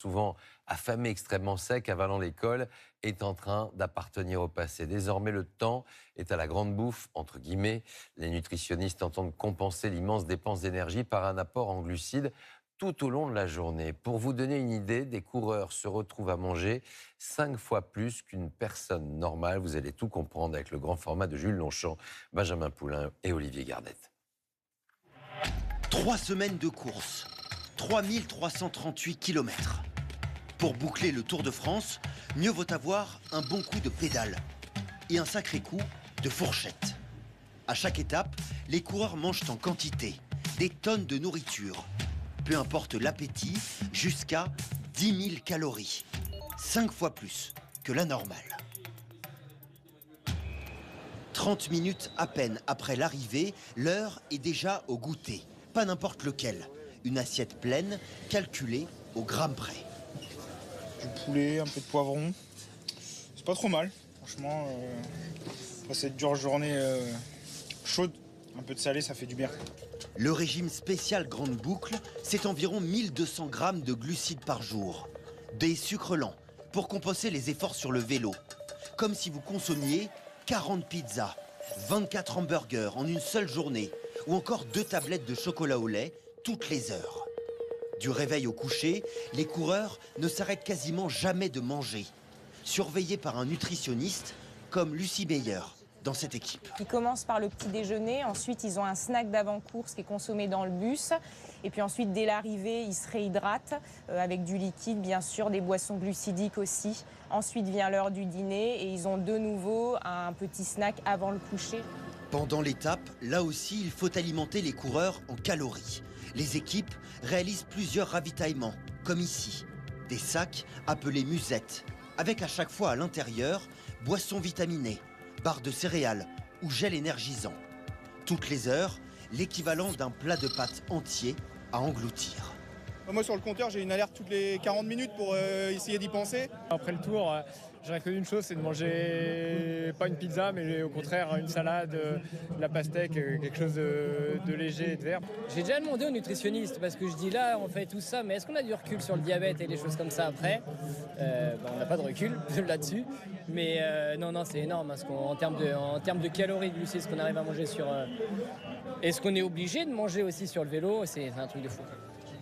souvent affamé, extrêmement sec, avalant l'école, est en train d'appartenir au passé. Désormais, le temps est à la grande bouffe, entre guillemets. Les nutritionnistes entendent compenser l'immense dépense d'énergie par un apport en glucides tout au long de la journée. Pour vous donner une idée, des coureurs se retrouvent à manger 5 fois plus qu'une personne normale. Vous allez tout comprendre avec le grand format de Jules Longchamp, Benjamin Poulain et Olivier Gardette. 3 semaines de course, 3338 km. Pour boucler le Tour de France, mieux vaut avoir un bon coup de pédale et un sacré coup de fourchette. À chaque étape, les coureurs mangent en quantité, des tonnes de nourriture. Peu importe l'appétit, jusqu'à 10 000 calories. 5 fois plus que la normale. 30 minutes à peine après l'arrivée, l'heure est déjà au goûter. Pas n'importe lequel. Une assiette pleine, calculée au gramme près. Du poulet, un peu de poivron. C'est pas trop mal, franchement. Après cette dure journée chaude, un peu de salé, ça fait du bien. Le régime spécial Grande Boucle, c'est environ 1200 grammes de glucides par jour. Des sucres lents pour compenser les efforts sur le vélo. Comme si vous consommiez 40 pizzas, 24 hamburgers en une seule journée, ou encore 2 tablettes de chocolat au lait toutes les heures. Du réveil au coucher, les coureurs ne s'arrêtent quasiment jamais de manger. Surveillés par un nutritionniste comme Lucie Meyer dans cette équipe. Ils commencent par le petit déjeuner, ensuite ils ont un snack d'avant-course qui est consommé dans le bus. Et puis ensuite, dès l'arrivée, ils se réhydratent avec du liquide, bien sûr, des boissons glucidiques aussi. Ensuite vient l'heure du dîner et ils ont de nouveau un petit snack avant le coucher. Pendant l'étape, là aussi, il faut alimenter les coureurs en calories. Les équipes réalisent plusieurs ravitaillements, comme ici. Des sacs appelés musettes, avec à chaque fois à l'intérieur boissons vitaminées, barres de céréales ou gel énergisant. Toutes les heures, l'équivalent d'un plat de pâtes entier à engloutir. Moi sur le compteur, j'ai une alerte toutes les 40 minutes pour essayer d'y penser. Après le tour, j'aurais qu'une chose, c'est de manger pas une pizza, mais au contraire une salade, de la pastèque, quelque chose de léger et de vert. J'ai déjà demandé au nutritionniste parce que je dis là on fait tout ça, mais est-ce qu'on a du recul sur le diabète et les choses comme ça après On n'a pas de recul là-dessus, mais non c'est énorme parce en termes de calories, de glucides, ce qu'on arrive à manger sur et ce qu'on est obligé de manger aussi sur le vélo, c'est un truc de fou.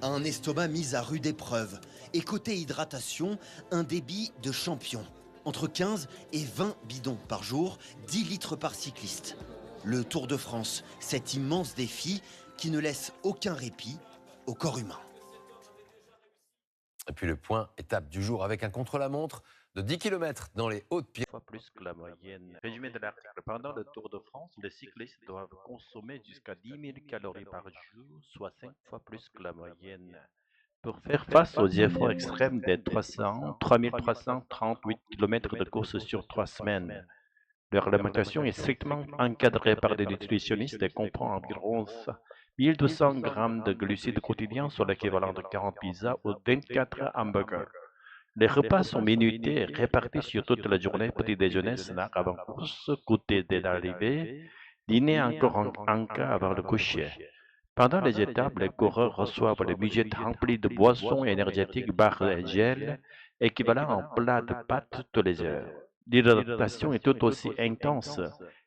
Un estomac mis à rude épreuve. Et côté hydratation, un débit de champion. Entre 15 et 20 bidons par jour, 10 litres par cycliste. Le Tour de France, cet immense défi qui ne laisse aucun répit au corps humain. Et puis le point étape du jour avec un contre-la-montre de 10 km dans les Hautes-Pyrénées. Fois plus que la moyenne. Résumé de l'article. Pendant le Tour de France, les cyclistes doivent consommer jusqu'à 10 000 calories par jour, soit 5 fois plus que la moyenne. Pour faire face aux efforts extrêmes des 3338 km de course sur 3 semaines, leur alimentation est strictement encadrée par des nutritionnistes et comprend environ 1200 grammes de glucides quotidiens, soit l'équivalent de 40 pizzas ou 24 hamburgers. Les repas sont minutés et répartis sur toute la journée, petit déjeuner, snack avant course, goûter dès l'arrivée, dîner encore en cas avant le coucher. Pendant les étapes, les coureurs reçoivent les budgets remplis de boissons énergétiques, barres et gel, équivalent en plat de pâtes toutes les heures. L'hydratation est tout aussi intense.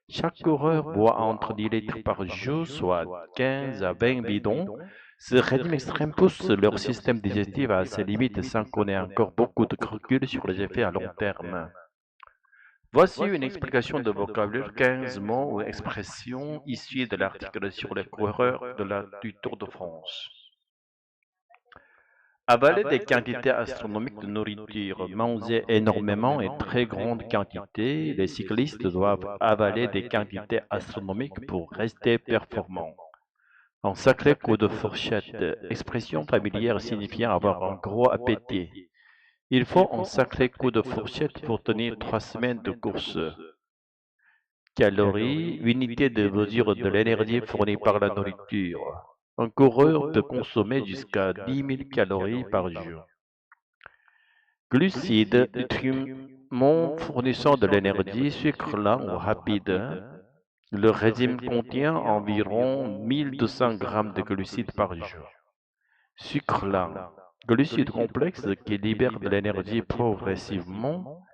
Chaque coureur boit entre 10 litres par jour, soit 15 à 20 bidons. Ce régime extrême pousse leur système digestif à ses limites sans qu'on ait encore beaucoup de recul sur les effets à long terme. Voici une explication de vocabulaire, 15 mots ou expressions issues de l'article sur les coureurs du Tour de France. Avaler des quantités astronomiques de nourriture, manger énormément et très grandes quantités, les cyclistes doivent avaler des quantités astronomiques pour rester performants. Un sacré coup de fourchette, expression familière signifiant avoir un gros appétit. Il faut un sacré coup de fourchette pour tenir 3 semaines de course. Calories, unité de mesure de l'énergie fournie par la nourriture. Un coureur peut consommer jusqu'à 10 000 calories par jour. Glucides, nutriments fournissant de l'énergie, sucre lent ou rapide. Le régime contient environ 1200 grammes de glucides par jour. Sucre lent, Glucides complexes qui libèrent de l'énergie progressivement.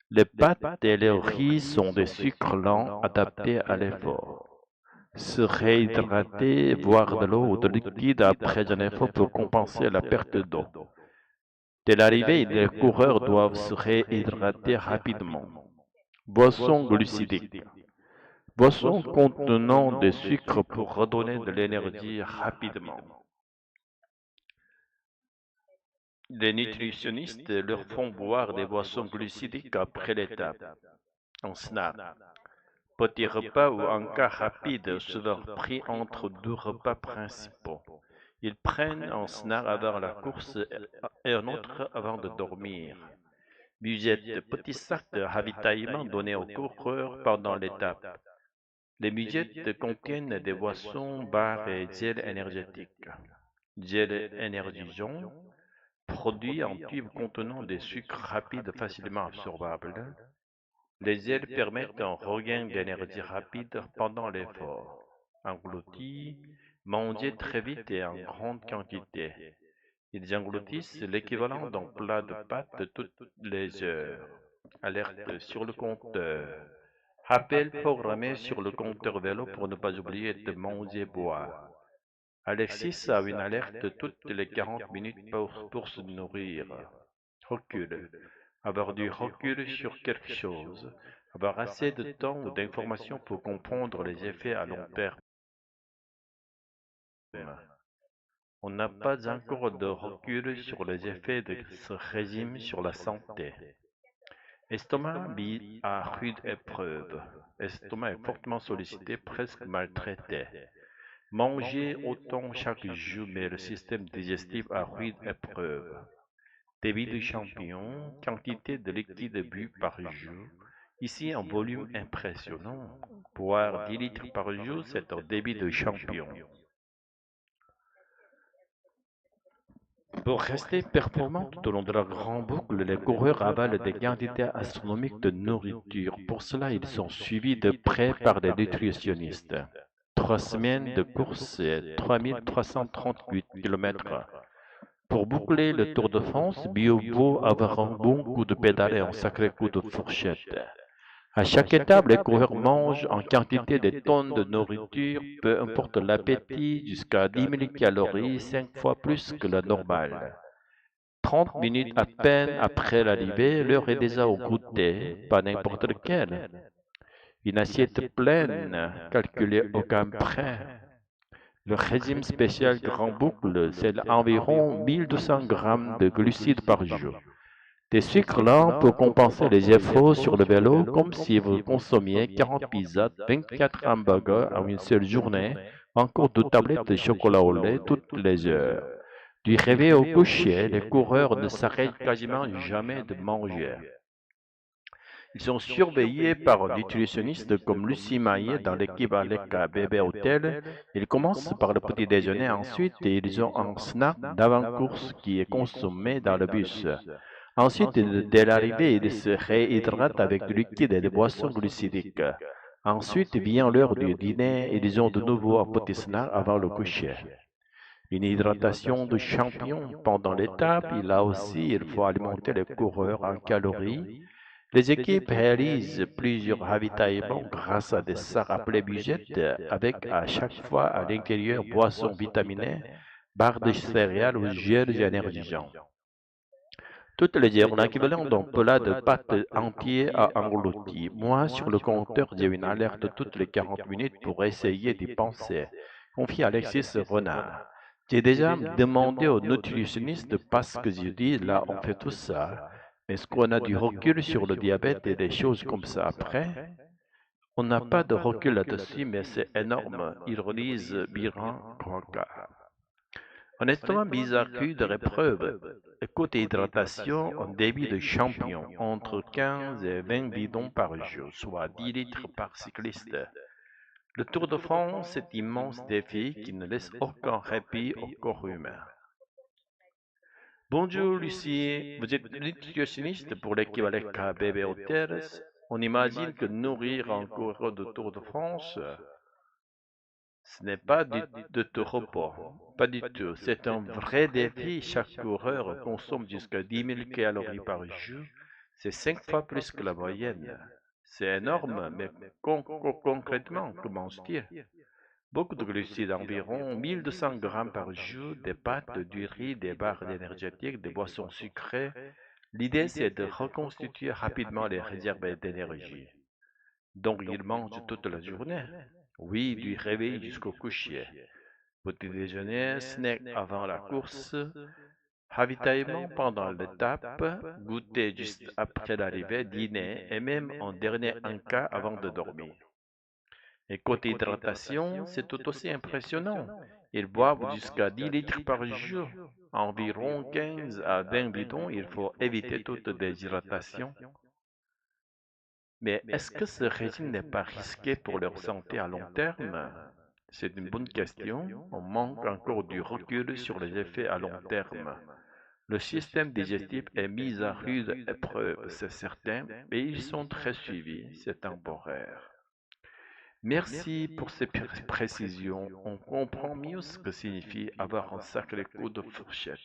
Les pâtes et le riz sont des sucres lents adaptés à l'effort. Se réhydrater, boire de l'eau ou de liquide après un effort pour compenser la perte d'eau. Dès l'arrivée, les coureurs doivent se réhydrater rapidement. Boissons glucidiques. Boissons contenant des sucres pour redonner de l'énergie rapidement. Les nutritionnistes leur font boire des boissons glucidiques après l'étape, en snack. Petit repas ou en cas rapide sera pris entre deux repas principaux. Ils prennent un snack avant la course et un autre avant de dormir. Budget, petit sac de ravitaillement donné aux coureurs pendant l'étape. Les budgets contiennent des boissons, bars et gels énergétiques. Gel énergisant, produit en tube contenant des sucres rapides facilement absorbables. Les gels permettent un regain d'énergie rapide pendant l'effort. Engloutis, mangés très vite et en grande quantité. Ils engloutissent l'équivalent d'un plat de pâtes toutes les heures. Alerte sur le compteur. Rappel programmé sur le compteur vélo pour ne pas oublier de manger et boire. Alexis a une alerte toutes les 40 minutes pour se nourrir. Recul. Avoir du recul sur quelque chose. Avoir assez de temps ou d'informations pour comprendre les effets à long terme. On n'a pas encore de recul sur les effets de ce régime sur la santé. Estomac mis à rude épreuve. Estomac est fortement sollicité, presque maltraité. Manger autant chaque jour met le système digestif à rude épreuve. Débit de champignons, quantité de liquide bu par jour. Ici, un volume impressionnant. Boire 10 litres par jour, c'est un débit de champignons. Pour rester performants tout au long de leur grande boucle, les coureurs avalent des quantités astronomiques de nourriture. Pour cela, ils sont suivis de près par des nutritionnistes. 3 semaines de course et 3338 km. Pour boucler le Tour de France, mieux vaut avoir un bon coup de pédale et un sacré coup de fourchette. À chaque étape, les coureurs mangent en quantité des tonnes de nourriture, peu importe l'appétit, jusqu'à 10 000 calories, 5 fois plus que la normale. 30 minutes à peine après l'arrivée, l'heure est déjà au goûter, pas n'importe lequel. Une assiette pleine, calculée au gramme près. Le régime spécial Grand Boucle, c'est environ 1200 grammes de glucides par jour. Des sucres lents pour compenser les efforts sur le vélo, comme si vous consommiez 40 pizzas, 24 hamburgers en une seule journée, encore 2 tablettes de chocolat au lait toutes les heures. Du réveil au coucher, les coureurs ne s'arrêtent quasiment jamais de manger. Ils sont surveillés par un nutritionniste comme Lucie Maillet dans l'équipe Aleka Bébé Hotel. Ils commencent par le petit déjeuner ensuite et ils ont un snack d'avant-course qui est consommé dans le bus. Ensuite, dès l'arrivée, ils se réhydratent avec du liquide et des boissons glucidiques. Ensuite vient l'heure du dîner et ils ont de nouveau un petit snack avant le coucher. Une hydratation de champion pendant l'étape, et là aussi, il faut alimenter les coureurs en calories. Les équipes réalisent plusieurs ravitaillements grâce à des sacs appelés budget avec à chaque fois à l'intérieur boissons vitaminées, barres de céréales ou gels énergisants. Toutes les heures, l'équivalent d'un plat de pâtes entier à englouti. Moi, sur le compteur, j'ai une alerte toutes les 40 minutes pour essayer d'y penser. Confie Alexis Renard. J'ai déjà demandé au nutritionniste parce que je dis, là, on fait tout ça. Mais est-ce qu'on a du recul sur le diabète et des choses comme ça après? On n'a pas de recul là-dessus, mais c'est énorme. Ils relisent Biran.ca. Honnêtement, bizarre de l'épreuve. Côté hydratation, un débit de champion entre 15 et 20 bidons par jour, soit 10 litres par cycliste. Le Tour de France est un immense défi qui ne laisse aucun répit au corps humain. Bonjour Lucie, vous êtes nutritionniste pour l'équipe Aleka Bébé Hotels. On imagine que nourrir un coureur de Tour de France Ce n'est pas de tout repos, pas du tout. C'est un vrai défi. Chaque coureur consomme jusqu'à 10 000 calories par jour. C'est 5 fois plus que la moyenne. C'est énorme, mais concrètement, comment dire? Beaucoup de glucides, environ 1200 grammes par jour, des pâtes, du riz, des barres énergétiques, des boissons sucrées. L'idée, c'est de reconstituer rapidement les réserves d'énergie. Donc, il mange toute la journée. Oui, du réveil jusqu'au coucher. Petit déjeuner, snack avant la course, ravitaillement pendant l'étape, goûter juste après l'arrivée, dîner et même en dernier un cas avant de dormir. Et côté hydratation, c'est tout aussi impressionnant. Ils boivent jusqu'à 10 litres par jour, environ 15 à 20 bidons. Il faut éviter toute déshydratation. Mais est-ce que ce régime n'est pas risqué pour leur santé à long terme? C'est une bonne question. On manque encore du recul sur les effets à long terme. Le système digestif est mis à rude épreuve, c'est certain, mais ils sont très suivis, c'est temporaire. Merci pour ces précisions. On comprend mieux ce que signifie avoir un sacré coup de fourchette.